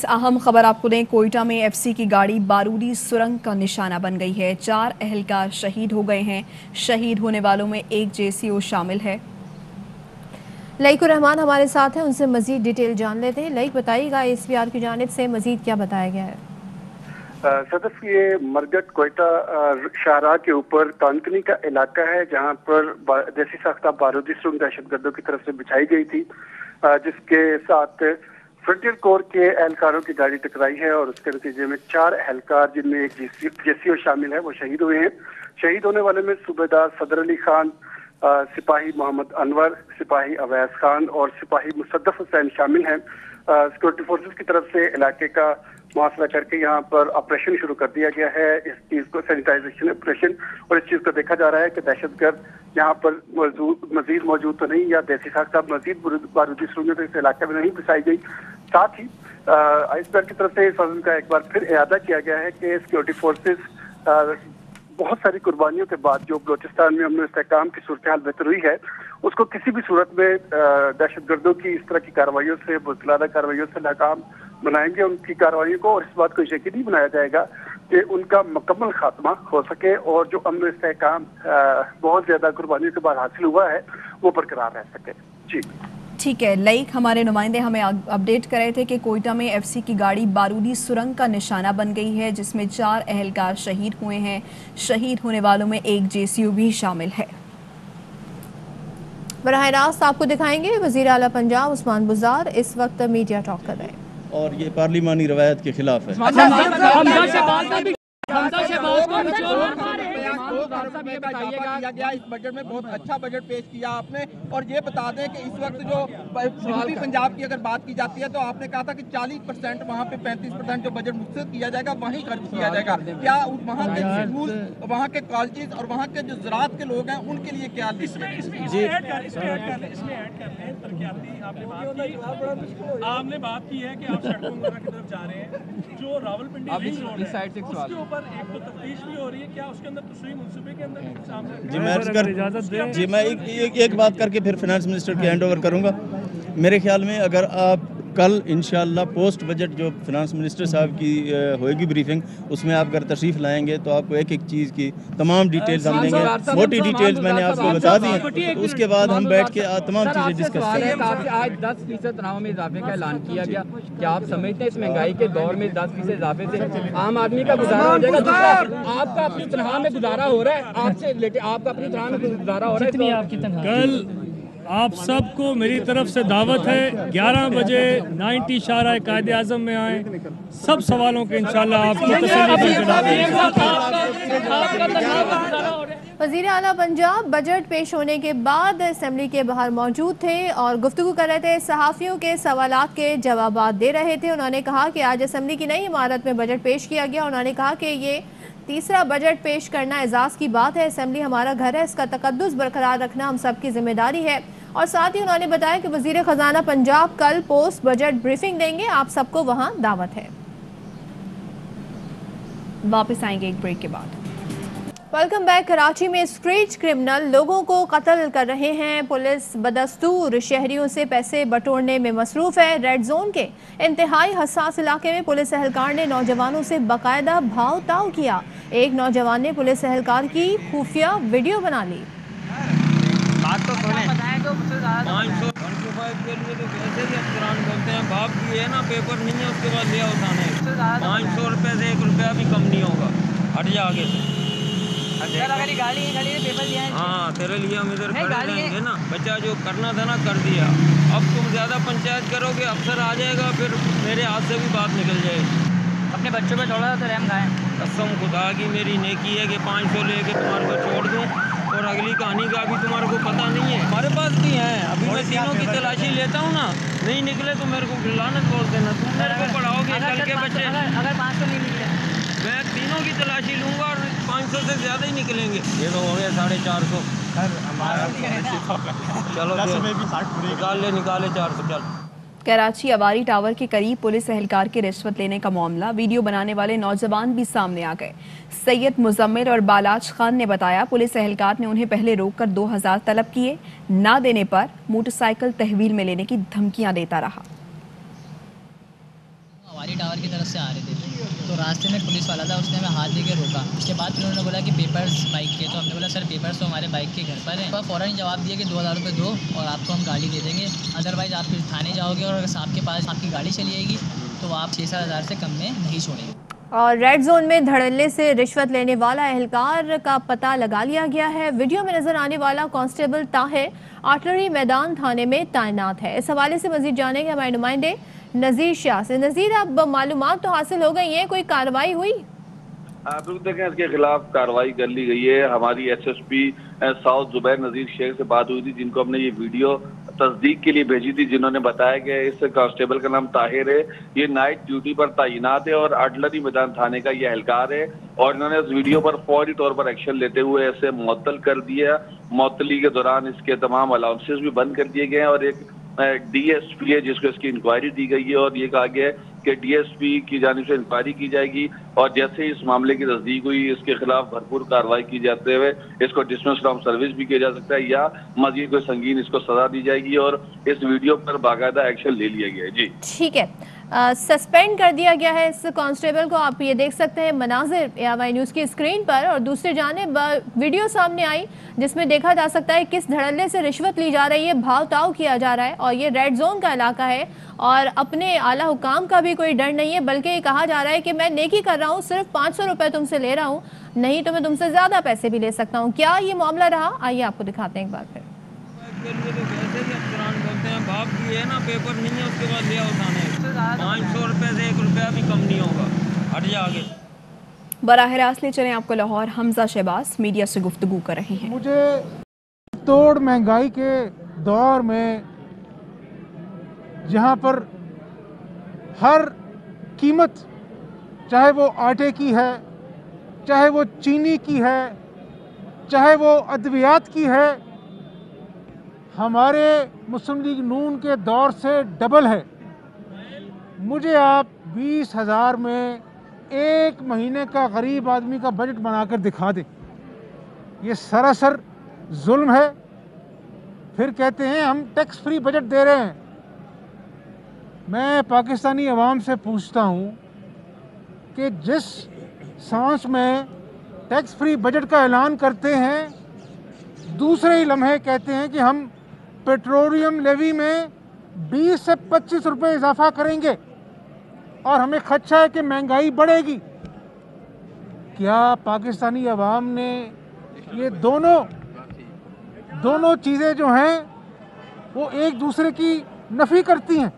इस अहम खबर आपको दें, कोयटा में एफसी की गाड़ी बारूदी सुरंग का निशाना बन गई है। 4 एहलकार शहीद हो गए हैं। शहीद होने वालों में एक जेसीओ शामिल है। लईकुर रहमान हमारे साथ हैं, उनसे मजीद डिटेल जान लेते हैं। लईक बताइएगा, एसपीआर की जानिब से मजीद क्या बताया गया है? सदफ, ये मरगट कोयटा शाहराह के ऊपर कानकनी का इलाका है, जहां पर देसी साख्ता बारूदी सुरंग दहशतगर्दों की तरफ से बिछाई गई थी, जिसके साथ फ्रंटियर कोर के एहलकारों की गाड़ी टकराई है और उसके नतीजे में 4 एहलकार, जिनमें एक जेसीओ शामिल है, वो शहीद हुए हैं। शहीद होने वाले में सूबेदार सदर अली खान, सिपाही मोहम्मद अनवर, सिपाही अवैस खान और सिपाही मुसद्दफ हुसैन शामिल हैं। सिक्योरिटी फोर्सेस की तरफ से इलाके का मुहासरा करके यहाँ पर ऑपरेशन शुरू कर दिया गया है, इस चीज को सैनिटाइजेशन ऑपरेशन, और इस चीज को देखा जा रहा है कि दहशतगर्द यहाँ पर मजीद मौजूद तो नहीं, या देसी साख्ता मजीद बारूदी सुरंगें तो इस इलाके में नहीं घुसाई गई। साथ ही आईएसपीआर की तरफ से इस फजल का एक बार फिर इरादा किया गया है कि सिक्योरिटी फोर्सेस बहुत सारी कुर्बानियों के बाद जो बलोचिस्तान में अमन इस्तेहकाम की सूरत हाल बेहतर हुई है, उसको किसी भी सूरत में दहशतगर्दों की इस तरह की कार्रवाइयों से, बुज़दिलाना कार्रवाइयों से नाकाम बनाएंगे उनकी कार्रवाइयों को, और इस बात को यकीनी बनाया जाएगा कि उनका मुकम्मल खात्मा हो सके और जो अमन इस्तेहकाम बहुत ज्यादा कुर्बानियों के बाद हासिल हुआ है वो बरकरार रह सके। जी ठीक है लईक, हमारे नुमाइंदे हमें अपडेट कर रहे थे कि कोयटा में एफसी की गाड़ी बारूदी सुरंग का निशाना बन गई है, जिसमें 4 एहलकार शहीद हुए हैं। शहीद होने वालों में एक जेसीओ भी शामिल है। बराह रास्त आपको दिखाएंगे वज़ीर आला पंजाब उस्मान बुज़दार इस वक्त मीडिया टॉक कर रहे हैं और ये पार्लिमानी रवायत के खिलाफ है। इस बजट में बहुत अच्छा बजट पेश किया आपने, और ये बता दें कि इस वक्त जो पूर्वी पंजाब की अगर बात की जाती है तो आपने कहा था कि 40% वहाँ पे 35% जो बजट मुख्तसर किया जाएगा वहीं खर्च किया जाएगा। क्या वहाँ के स्कूल, वहाँ के कॉलेज और वहाँ के जो ज़राअत के लोग हैं उनके लिए क्या आपने बात की है कि आप सड़कों की तरफ जा रहे हैं, जो रावलपिंडी साइड से उसके ऊपर एक तो तफ्तीश भी हो रही है, क्या उसके अंदर तस्वीर मुंसिबे के अंदर सामने? जी मैं एक बात करके फिर फाइनेंस मिनिस्टर की हैंड ओवर करूँगा। मेरे ख्याल में अगर आप कल इंशाल्लाह पोस्ट बजट जो फाइनेंस मिनिस्टर साहब की होएगी ब्रीफिंग, उसमें आप अगर तशरीफ़ लाएंगे तो आपको एक एक चीज़ की तमाम डिटेल्स हम देंगे। मोटी डिटेल्स मैंने आपको बता दी हैं, तो उसके बाद हम बैठ के तमाम चीज़ें डिस्कस करेंगे। आज 10% तनख्वाह में इजाफे का ऐलान किया गया, क्या आप समझते हैं इस महंगाई के दौर में 10% इजाफे से आम आदमी का गुजारा हो जाएगा? दूसरा, आपका अपनी तनख्वाह में गुजारा हो रहा है, आपसे रिलेटेड आपका अपनी तनख्वाह में गुजारा हो रहा है, आपकी तनख्वाह? कल आप सबको मेरी तरफ से दावत है, 11 बजे 90 शाहराह कायदे आज़म में आए। सब सवालों के इंशाल्लाह आपको वज़ीर आला पंजाब बजट पेश होने के बाद असेंबली के बाहर मौजूद थे और गुफ्तगू कर रहे थे, सहाफ़ियों के सवालात के जवाबात दे रहे थे। उन्होंने कहा कि आज असेंबली की नई इमारत में बजट पेश किया गया। उन्होंने कहा कि ये तीसरा बजट पेश करना एजाज़ की बात है। असेंबली हमारा घर है, इसका तकद्दुस बरकरार रखना हम सबकी जिम्मेदारी है। और साथ ही उन्होंने बताया कि वज़ीर ख़जाना पंजाब कल पोस्ट बजट ब्रीफिंग देंगे, आप सबको वहाँ दावत है। वापस आएंगे एक ब्रेक के बाद। Welcome back. कराची में स्ट्रीट क्रिमिनल लोगों को कत्ल कर रहे हैं। पुलिस बदस्तूर शहरियों से पैसे बटोरने में मसरूफ है। रेड जोन के इंतहाई हसास इलाके में पुलिस एहलकार ने नौजवानों से बाकायदा भाव ताव किया। एक नौजवान ने पुलिस एहलकार की खुफिया वीडियो बना ली। बात तो सुने, 500 के लिए तो वैसे ही अफसरान बोलते हैं, भाग दिए ना, पेपर नहीं है उसके बाद लिया उठाने। 500 रुपये से 1 रुपया भी कम नहीं होगा। हट जा आगे से। हाँ तेरे लिए हम इधर खड़े रहेंगे ना। बच्चा जो करना था ना कर दिया, अब तुम ज़्यादा पंचायत करोगे, अफसर आ जाएगा, फिर मेरे हाथ से भी बात निकल जाएगी। अपने बच्चों पे थोड़ा सा रहम खाएं। कसम खुदा की मेरी नेकी है कि 500 लेके तुम्हारे को छोड़ दूँ, और अगली कहानी का अभी तुम्हारे को पता नहीं है। हमारे पास भी है, अभी मैं तीनों की तलाशी लेता हूँ ना, नहीं निकले तो मेरे को लानत बोल देना। तुम मेरे को पढ़ाओगे कल के बच्चे। अगर 500 नहीं निकले मैं तीनों की तलाशी लूँगा और 500 से ज़्यादा ही निकलेंगे। ये तो हो गया 450। चलो निकाले 400 चल। कराची अवारी टावर के करीब पुलिस एहलकार की रिश्वत लेने का मामला, वीडियो बनाने वाले नौजवान भी सामने आ गए। सैयद मुजम्मिल और बालाज खान ने बताया, पुलिस एहलकार ने उन्हें पहले रोककर 2000 तलब किए, ना देने पर मोटरसाइकिल तहवील में लेने की धमकियां देता रहा। वारी टावर की तरफ से आ रहे थे, तो रास्ते में पुलिस वाला था, उसने हमें हाथ दे के रोका। उसके बाद फिर उन्होंने बोला कि पेपर्स बाइक के, तो हमने बोला सर पेपर्स तो हमारे बाइक के घर पर हैं। तो फ़ौरन जवाब दिया कि 2000 रुपये दो और आपको हम गाड़ी दे देंगे, अदरवाइज़ आप फिर थाने जाओगे और अगर आपके पास आपकी गाड़ी चली आएगी तो आप 6-7 हज़ार से कम में नहीं छोड़ेंगे। और रेड जोन में धड़ल्ले से रिश्वत लेने वाला एहलकार का पता लगा लिया गया है। वीडियो में नजर आने वाला कांस्टेबल ताहिर आर्टलरी मैदान थाने में तैनात है। इस हवाले से मजीद जानेंगे हमारे नुमाइंदे नज़ीर शाह से। नज़ीर, अब मालूमात तो हासिल हो गई है, कोई कार्रवाई हुई? बिल्कुल देखें, इसके खिलाफ कार्रवाई कर ली गई है। हमारी एसएसपी साउथ जुबैर नजीर शेख से बात हुई थी, जिनको हमने ये वीडियो तस्दीक के लिए भेजी थी, जिन्होंने बताया कि इस कांस्टेबल का नाम ताहिर है, ये नाइट ड्यूटी पर तैनात है और आर्टलरी मैदान थाने का ये एहलकार है। और इन्होंने इस वीडियो पर फौरी तौर पर एक्शन लेते हुए इसे मुअत्तल कर दिया। मुअत्तली के दौरान इसके तमाम अलाउंसेस भी बंद कर दिए गए हैं और एक डीएसपी है जिसको इसकी इंक्वायरी दी गई है और ये कहा गया है कि डीएसपी की जानिब से इंक्वायरी की जाएगी और जैसे ही इस मामले की तस्दीक हुई इसके खिलाफ भरपूर कार्रवाई की जाते हुए इसको डिसमिस फ्रॉम सर्विस भी किया जा सकता है या मजीद कोई संगीन इसको सजा दी जाएगी और इस वीडियो पर बाकायदा एक्शन ले लिया गया है। जी ठीक है, सस्पेंड कर दिया गया है इस कांस्टेबल को। आप ये देख सकते हैं मनाजिर AMI न्यूज़ की स्क्रीन पर। और दूसरी जानिब वीडियो सामने आई जिसमें देखा जा सकता है किस धड़ल्ले से रिश्वत ली जा रही है, भाव ताव किया जा रहा है। और ये रेड जोन का इलाका है और अपने आला हुकाम का भी कोई डर नहीं है, बल्कि ये कहा जा रहा है कि मैं नेकी कर रहा हूँ, सिर्फ 500 रुपये तुमसे ले रहा हूँ, नहीं तो मैं तुमसे ज़्यादा पैसे भी ले सकता हूँ। क्या ये मामला रहा, आइए आपको दिखाते हैं एक बार फिर। बाप की है ना, पेपर नहीं है उसके बाद लिया उठाने 500 रुपये से 1 रुपया भी कम नहीं होगा। हट जा आगे। बराह रास्त ले चलें आपको लाहौर। हमजा शहबाज मीडिया से गुफ्तगू कर रहे हैं। मुझे तोड़ महंगाई के दौर में जहाँ पर हर कीमत, चाहे वो आटे की है, चाहे वो चीनी की है, चाहे वो अद्वियात की है, हमारे मुस्लिम लीग नून के दौर से डबल है। मुझे आप 20,000 में एक महीने का गरीब आदमी का बजट बनाकर दिखा दें, ये सरासर जुल्म है। फिर कहते हैं हम टैक्स फ्री बजट दे रहे हैं। मैं पाकिस्तानी अवाम से पूछता हूँ कि जिस सांस में टैक्स फ्री बजट का ऐलान करते हैं, दूसरे ही लम्हे कहते हैं कि हम पेट्रोलियम लेवी में 20 से 25 रुपये इजाफा करेंगे और हमें खदशा है कि महंगाई बढ़ेगी। क्या पाकिस्तानी अवाम ने ये दोनों चीज़ें जो हैं वो एक दूसरे की नफ़ी करती हैं?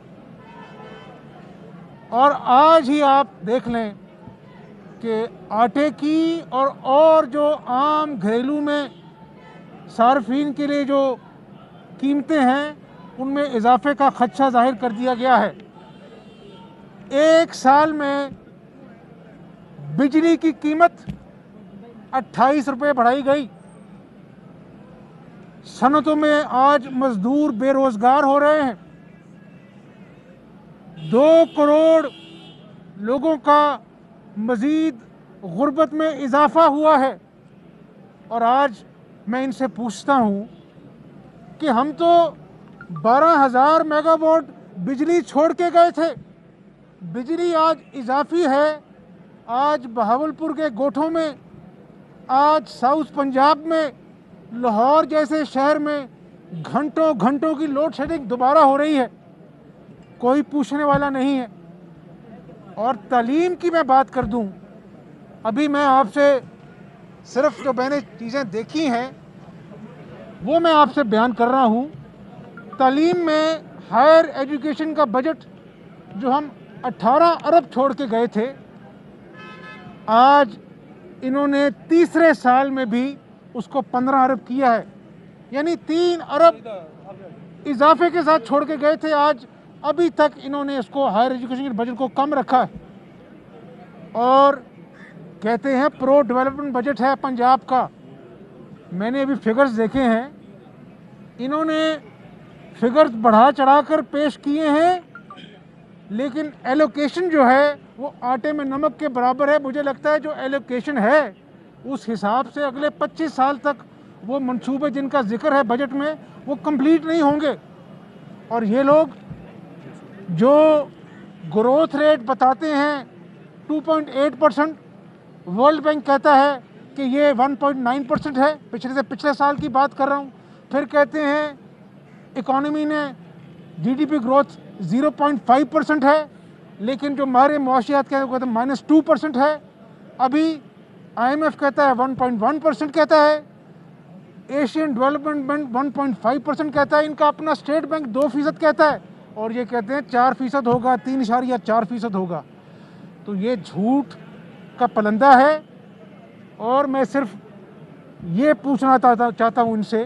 और आज ही आप देख लें कि आटे की और जो आम घरेलू में सार्फिन के लिए जो कीमतें हैं उनमें इजाफे का खदशा जाहिर कर दिया गया है। एक साल में बिजली की कीमत 28 रुपये बढ़ाई गई। सनतों में आज मजदूर बेरोजगार हो रहे हैं। 2 करोड़ लोगों का मजीद गुर्बत में इजाफा हुआ है। और आज मैं इनसे पूछता हूँ कि हम तो 12,000 मेगावाट बिजली छोड़ के गए थे, बिजली आज इजाफी है। आज बहावलपुर के गोठों में, आज साउथ पंजाब में, लाहौर जैसे शहर में घंटों घंटों की लोड शेडिंग दोबारा हो रही है, कोई पूछने वाला नहीं है। और तालीम की मैं बात कर दूं, अभी मैं आपसे सिर्फ जो मैंने चीज़ें देखी हैं वो मैं आपसे बयान कर रहा हूँ। तालीम में हायर एजुकेशन का बजट जो हम 18 अरब छोड़ के गए थे, आज इन्होंने तीसरे साल में भी उसको 15 अरब किया है, यानी 3 अरब इजाफे के साथ छोड़ के गए थे। आज अभी तक इन्होंने इसको हायर एजुकेशन के बजट को कम रखा है और कहते हैं प्रो डेवलपमेंट बजट है पंजाब का। मैंने अभी फिगर्स देखे हैं, इन्होंने फिगर्स बढ़ा चढ़ाकर पेश किए हैं, लेकिन एलोकेशन जो है वो आटे में नमक के बराबर है। मुझे लगता है जो एलोकेशन है उस हिसाब से अगले 25 साल तक वो मंसूबे जिनका जिक्र है बजट में वो कंप्लीट नहीं होंगे। और ये लोग जो ग्रोथ रेट बताते हैं 2.8%, वर्ल्ड बैंक कहता है कि ये 1.9% है, पिछले साल की बात कर रहा हूँ। फिर कहते हैं इकॉनमी ने जीडीपी ग्रोथ 0.5% है, लेकिन जो हमारे मुआशियात कहते हैं -2% है। अभी IMF कहता है 1.1% कहता है, एशियन डेवलपमेंट बैंक 1.5% कहता है, इनका अपना स्टेट बैंक 2% कहता है, और ये कहते हैं 4% होगा, 3.4% होगा। तो ये झूठ का पलंदा है। और मैं सिर्फ ये पूछना चाहता हूँ इनसे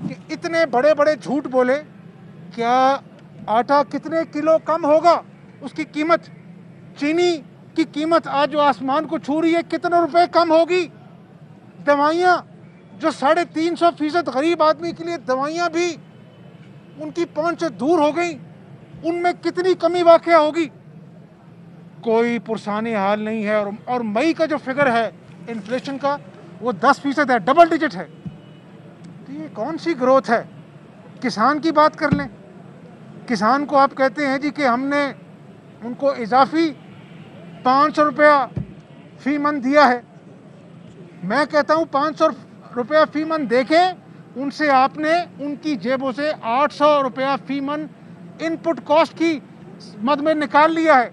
कि इतने बड़े बड़े झूठ बोले, क्या आटा कितने किलो कम होगा उसकी कीमत? चीनी की कीमत आज जो आसमान को छू रही है, कितने रुपए कम होगी? दवाइयाँ जो 350% गरीब आदमी के लिए दवाइयाँ भी उनकी पहुंच से दूर हो गई, उनमें कितनी कमी वाक़या होगी? कोई पुरसाने हाल नहीं है। और मई का जो फिगर है इन्फ्लेशन का, वो 10% है, डबल डिजिट है। तो ये कौन सी ग्रोथ है? किसान की बात कर लें। किसान को आप कहते हैं जी कि हमने उनको इजाफी 500 रुपया फी मन दिया है। मैं कहता हूँ 500 रुपया फी मन देके उनसे आपने उनकी जेबों से 800 रुपया फी मन इनपुट कॉस्ट की मद में निकाल लिया है।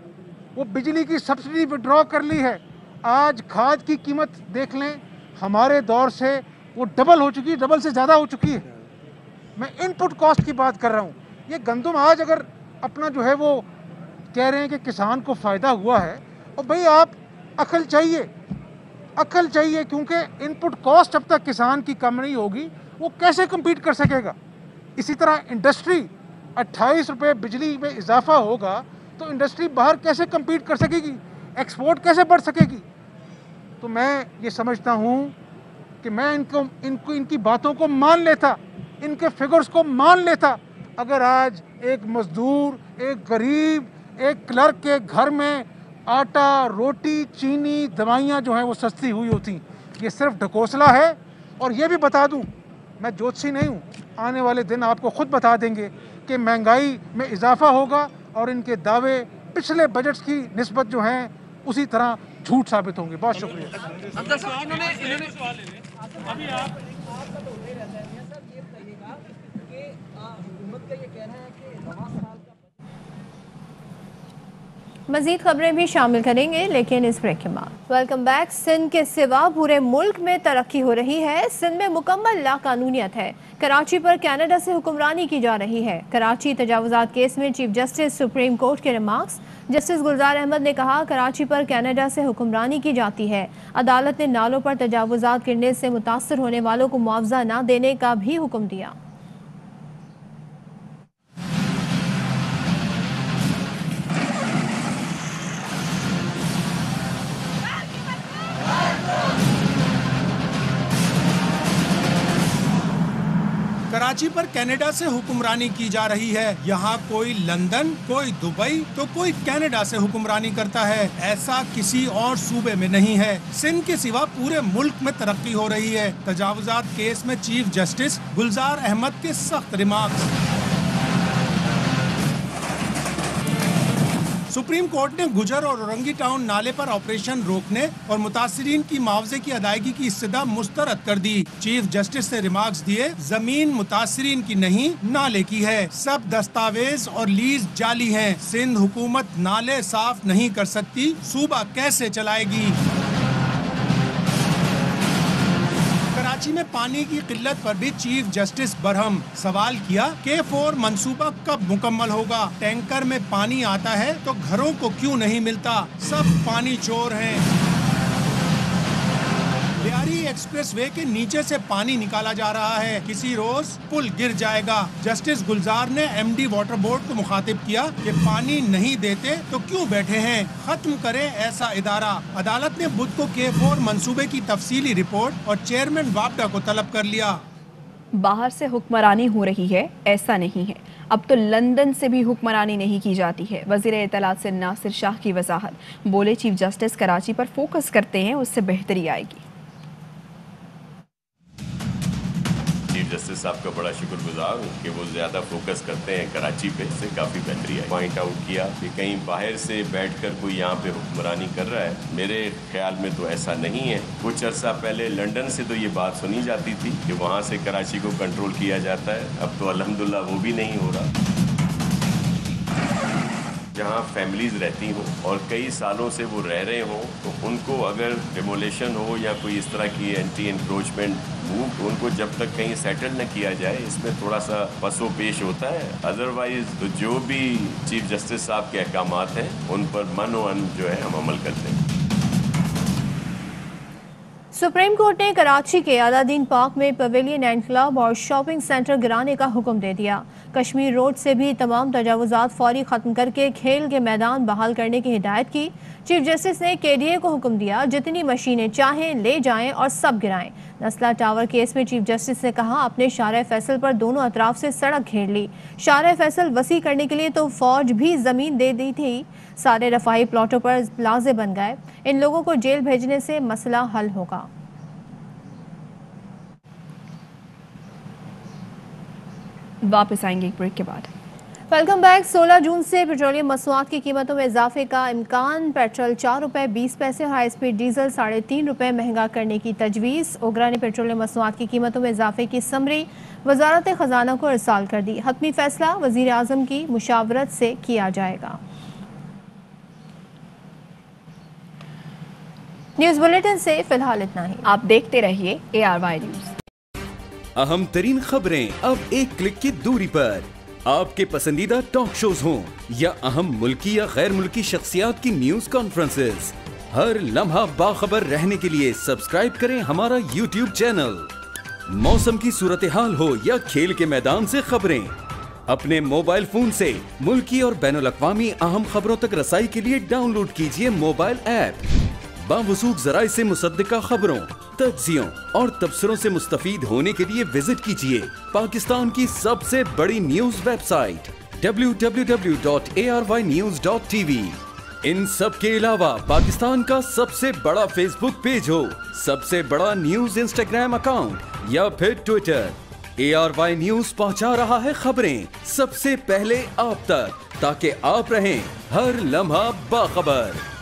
वो बिजली की सब्सिडी विड्रॉ कर ली है। आज खाद की कीमत देख लें, हमारे दौर से वो डबल हो चुकी है, डबल से ज़्यादा हो चुकी है। मैं इनपुट कॉस्ट की बात कर रहा हूँ। ये गंदम आज अगर अपना जो है वो कह रहे हैं कि किसान को फ़ायदा हुआ है, और भाई आप अकल चाहिए, क्योंकि इनपुट कॉस्ट जब तक किसान की कम नहीं होगी वो कैसे कम्पीट कर सकेगा। इसी तरह इंडस्ट्री 28 रुपये बिजली में इजाफा होगा तो इंडस्ट्री बाहर कैसे कम्पीट कर सकेगी, एक्सपोर्ट कैसे बढ़ सकेगी? तो मैं ये समझता हूँ कि मैं इनकी बातों को मान लेता, इनके फिगर्स को मान लेता, अगर आज एक मजदूर, एक गरीब, एक क्लर्क के घर में आटा, रोटी, चीनी, दवाइयाँ जो हैं वो सस्ती हुई होती। ये सिर्फ ढकोसला है। और ये भी बता दूँ, मैं ज्योतिषी नहीं हूँ, आने वाले दिन आपको खुद बता देंगे कि महंगाई में इजाफा होगा और इनके दावे पिछले बजट्स की निस्बत जो हैं उसी तरह झूठ साबित होंगे। बहुत शुक्रिया। मजीद खबरें भी शामिल करेंगे, लेकिन इस ब्रेक के बाद। Welcome back. सिंध के सिवा पूरे मुल्क में तरक्की हो रही है। सिंध में मुकम्मल लाकानूनियत है। कराची पर कनाडा से हुक्मरानी की जा रही है। कराची तजावुजात केस में चीफ जस्टिस सुप्रीम कोर्ट के रिमार्क्स। जस्टिस गुलजार अहमद ने कहा, कराची पर कनाडा से हुक्मरानी की जाती है। अदालत ने नालों पर तजावुजात करने से मुतासर होने वालों को मुआवजा न देने का भी हुक्म दिया। कराची पर कनाडा से हुक्मरानी की जा रही है। यहाँ कोई लंदन, कोई दुबई तो कोई कनाडा से हुक्मरानी करता है। ऐसा किसी और सूबे में नहीं है। सिंध के सिवा पूरे मुल्क में तरक्की हो रही है। तजावुजात केस में चीफ जस्टिस गुलजार अहमद के सख्त रिमार्क्स। सुप्रीम कोर्ट ने गुजर और औरंगी टाउन नाले पर ऑपरेशन रोकने और मुतासिरीन की मुआवजे की अदायगी की इस्तदा मुस्तरद कर दी। चीफ जस्टिस ने रिमार्क्स दिए, जमीन मुतासिरीन की नहीं, नाले की है। सब दस्तावेज और लीज जाली हैं। सिंध हुकूमत नाले साफ नहीं कर सकती, सूबा कैसे चलाएगी? कराची में पानी की किल्लत पर भी चीफ जस्टिस बरहम। सवाल किया, K4 मंसूबा कब मुकम्मल होगा? टैंकर में पानी आता है तो घरों को क्यों नहीं मिलता? सब पानी चोर हैं। लियारी एक्सप्रेसवे के नीचे से पानी निकाला जा रहा है। किसी रोज पुल गिर जाएगा। जस्टिस गुलजार ने MD वाटर बोर्ड को मुखातिब किया कि पानी नहीं देते तो क्यों बैठे हैं, खत्म करें ऐसा इदारा। अदालत ने बुध को K4 मंसूबे की तफसीली रिपोर्ट और चेयरमैन वापडा को तलब कर लिया। बाहर से हुक्मरानी हो रही है, ऐसा नहीं है। अब तो लंदन से भी हुक्मरानी नहीं की जाती है। वज़ीर इत्तलात से नासिर शाह की वजाहत। बोले, चीफ जस्टिस कराची पर फोकस करते हैं, उससे बेहतरी आएगी। चीफ जस्टिस साहब का बड़ा शुक्रगुजार हूँ कि वो ज़्यादा फोकस करते हैं कराची पे, से काफ़ी बेहतरी आई। पॉइंट आउट किया कि कहीं बाहर से बैठकर कोई यहाँ पे हुक्मरानी कर रहा है, मेरे ख्याल में तो ऐसा नहीं है। कुछ अर्सा पहले लंदन से तो ये बात सुनी जाती थी कि वहाँ से कराची को कंट्रोल किया जाता है, अब तो अल्हम्दुलिल्लाह वो भी नहीं हो रहा। जहाँ फैमिलीज रहती हों और कई सालों से वो रह रहे हों, तो उनको अगर डिमोलेशन हो या कोई इस तरह की एंटी एनक्रोचमेंट मूव, तो उनको जब तक कहीं सेटल न किया जाए, इसमें थोड़ा सा पसो पेश होता है। अदरवाइज तो जो भी चीफ जस्टिस साहब के अहकामात हैं उन पर मन जो है हम अमल करते हैं। सुप्रीम कोर्ट ने कराची के अलादीन पार्क में पवेलियन एंड क्लब और शॉपिंग सेंटर गिराने का हुक्म दे दिया। कश्मीर रोड से भी तमाम तजावुजात फौरी ख़त्म करके खेल के मैदान बहाल करने की हिदायत की। चीफ जस्टिस ने केडीए को हुक्म दिया, जितनी मशीनें चाहें ले जाएं और सब गिराएं। नस्ला टावर केस में चीफ जस्टिस ने कहा, अपने शारे फैसल पर दोनों अतराफ से सड़क घेर ली। शारे फैसल वसी करने के लिए तो फौज भी ज़मीन दे दी थी। सारे रफाही प्लाटों पर प्लाजे बन गए। इन लोगों को जेल भेजने से मसला हल होगा। वापस आएंगे एक ब्रेक के बाद। Welcome back. 16 जून से पेट्रोलियम मसनूआत की कीमतों में इजाफे का इम्कान। पेट्रोल 4 रुपये 20 पैसे और हाई स्पीड डीजल 3.5 रुपये महंगा करने की तजवीज़। ओगरा ने पेट्रोलियम मसनूआत की कीमतों में इजाफे की समरी वजारत खजाना को इरसाल कर दी। हतमी फैसला वजीर आज़म की मुशावरत से किया जाएगा। न्यूज़ बुलेटिन से फिलहाल इतना ही। आप देखते रहिए ARY न्यूज़। अहम तरीन खबरें अब एक क्लिक की दूरी पर। आपके पसंदीदा टॉक शोज हों या अहम मुल्की या गैर मुल्की शख्सियात की न्यूज कॉन्फ्रेंसेस, हर लम्हा बाखबर रहने के लिए सब्सक्राइब करें हमारा YouTube चैनल। मौसम की सूरत हाल हो या खेल के मैदान से खबरें, अपने मोबाइल फोन से मुल्की और बैनुल अक़वामी अहम खबरों तक रसाई के लिए डाउनलोड कीजिए मोबाइल ऐप। बावसूख ज़राए से मुसद्दिका खबरों, तज्ज़ियों और तबसरों से मुस्तफ़ीद होने के लिए विजिट कीजिए पाकिस्तान की सबसे बड़ी न्यूज़ वेबसाइट www.arYnews.tv। इन सब के अलावा पाकिस्तान का सबसे बड़ा फेसबुक पेज हो, सबसे बड़ा न्यूज़ इंस्टाग्राम अकाउंट या फिर ट्विटर, ARY न्यूज़ पहुंचा रहा है खबरें सबसे पहले आप तक, ताकि आप रहें हर लम्हा बाखबर।